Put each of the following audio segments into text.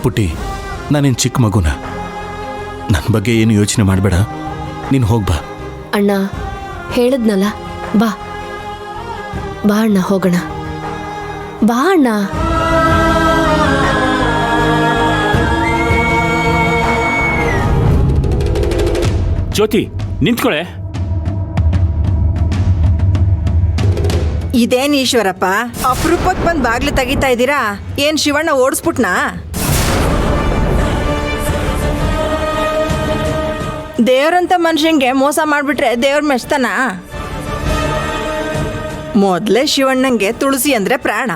ಪುಟ್ಟಿ, ನಾನೇನು ಚಿಕ್ಕ ಮಗುನ. ನನ್ನ ಬಗ್ಗೆ ಏನು ಯೋಚನೆ ಮಾಡಬೇಡ, ನೀನು ಹೋಗ್ಬಾ. ಅಣ್ಣ ಹೇಳಿದ್ನಲ್ಲ, ಬಾ ಬಾ ಅಣ್ಣ, ಹೋಗೋಣ. ಬಾ ಅಣ್ಣ. ಜ್ಯೋತಿ, ನಿಂತ್ಕೊಳೆ. ಇದೇನ್ ಈಶ್ವರಪ್ಪ, ಅಪರೂಪಕ್ಕೆ ಬಂದು ಬಾಗ್ಲು ತೆಗಿತಾ ಇದ್ದೀರಾ? ಏನ್ ಶಿವಣ್ಣ ಓಡಿಸ್ಬಿಟ್ನಾ? ದೇವ್ರಂತ ಮನುಷ್ಯಂಗೆ ಮೋಸ ಮಾಡ್ಬಿಟ್ರೆ ದೇವ್ರ ಮೆಚ್ತಾನ? ಮೊದ್ಲೇ ಶಿವಣ್ಣಂಗೆ ತುಳಸಿ ಅಂದ್ರೆ ಪ್ರಾಣ.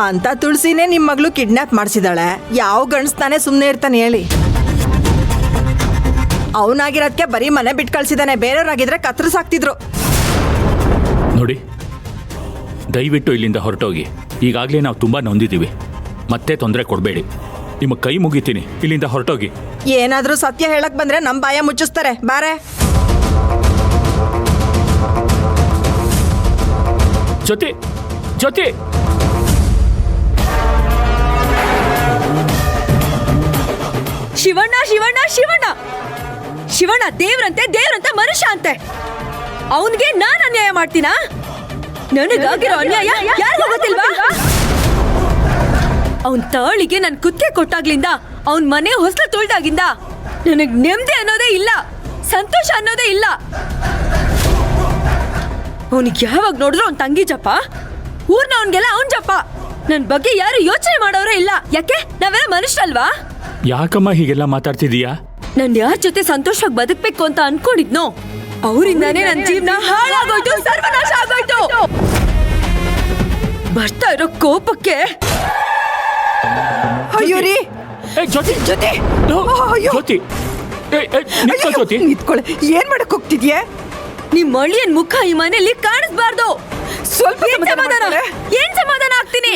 ಅಂತ ತುಳಸಿನೇ ನಿಮ್ ಮಗಳು ಕಿಡ್ನಾಪ್ ಮಾಡಿಸಿದಾಳೆ. ಯಾವ ಗಂಡಸ್ತಾನೆ ಸುಮ್ಮನೆ ಇರ್ತಾನೆ ಹೇಳಿ? ಅವನಾಗಿರೋದಕ್ಕೆ ಬರೀ ಮನೆ ಬಿಟ್ಟು ಕಳ್ಸಿದಾನೆ. ಬೇರೆಯವ್ರಾಗಿದ್ರೆ ಕತ್ರಸಾಕ್ತಿದ್ರು. ನೋಡಿ, ದಯವಿಟ್ಟು ಇಲ್ಲಿಂದ ಹೊರಟೋಗಿ. ಈಗಾಗಲೇ ನಾವು ತುಂಬ ನೊಂದಿದ್ದೀವಿ. ಮತ್ತೆ ತೊಂದರೆ ಕೊಡಬೇಡಿ. ನಿಮ್ಮ ಕೈ ಮುಗಿತೀನಿ, ಇಲ್ಲಿಂದ ಹೊರಟೋಗಿ. ಏನಾದ್ರೂ ಸತ್ಯ ಹೇಳಕ್ ಬಂದ್ರೆ ನಮ್ ಬಾಯ ಮುಚ್ಚಿಸ್ತಾರೆ. ಬಾರೆ. ಜ್ಯೋತಿ, ಜ್ಯೋತಿ, ಶಿವಣ್ಣ ಶಿವಣ್ಣ ಶಿವಣ್ಣ ಶಿವಣ್ಣ ದೇವ್ರಂತೆ, ದೇವ್ರಂತ ಮನುಷ್ಯ ಅಂತೆ. ಅವನ್ಗೆ ನಾನ್ ಅನ್ಯಾಯ ಮಾಡ್ತೀನಾ? ನನಗಾಗಿರೋ ಅನ್ಯಾಯ ಯಾರಿಗೂ ಗೊತ್ತಿಲ್ವಾ? ಅವನ್ ತಾಳಿಗೆ ನನ್ ಕುತ್ತಿಗೆ ಕೊಟ್ಟಾಗ್ಲಿಂದ, ಅವನ್ ಮನೆ ಹೊಸಲು ತುಳ್ದಾಗಿಂದ ನನಗ್ ನೆಮ್ಮದಿ ಅನ್ನೋದೇ ಇಲ್ಲ, ಸಂತೋಷ ಅನ್ನೋದೇ ಇಲ್ಲ. ಅವನಿಗೆ ಯಾವಾಗ ನೋಡಿದ್ರು ಅವ್ನ್ ತಂಗಿ ಜಪ, ಊರ್ನವನ್ಗೆಲ್ಲ ಅವನ್ ಜಪ. ನನ್ ಬಗ್ಗೆ ಯಾರು ಯೋಚನೆ ಮಾಡೋರೇ ಇಲ್ಲ. ಯಾಕೆ? ನಾವೆಲ್ಲ ಮನುಷ್ಯರಲ್ವಾ? ಯಾಕಮ್ಮ ಹೀಗೆಲ್ಲ ಮಾತಾಡ್ತಿದೀಯಾ? ನಾನ್ ಯಾರ ಜೊತೆ ಸಂತೋಷವಾಗಿ ಬದುಕ್ಬೇಕು ಅಂತ ಅನ್ಕೊಂಡಿದ್ನೋ ಅವರಿಂದಾನೇ ನನ್ನ ಜೀವನ ಹಾಳಾಗೋಯ್ತು, ಸರ್ವನಾಶ ಆಗೋಯ್ತು. ಬರ್ತಾ ಇರೋ ಕೋಪಕ್ಕೆ ಅಯ್ಯೋ ರೀ, ಜ್ಯೋತಿ, ಜೊತೆ ಜ್ಯೋತಿ, ಜ್ಯೋತಿ, ನಿಂತ್ಕೊಳ್ಳೆ. ಏನ್ ಮಾಡಕ್ ಹೋಗ್ತಿದ್ಯಾ? ನಿಮ್ ಅಳಿಯನ್ ಮುಖ ಈ ಮನೆಯಲ್ಲಿ ಕಾಣಿಸ್ಬಾರ್ದು. ಸ್ವಲ್ಪ ಏನ್ ಸಮಾಧಾನ ಆಗ್ತೀನಿ?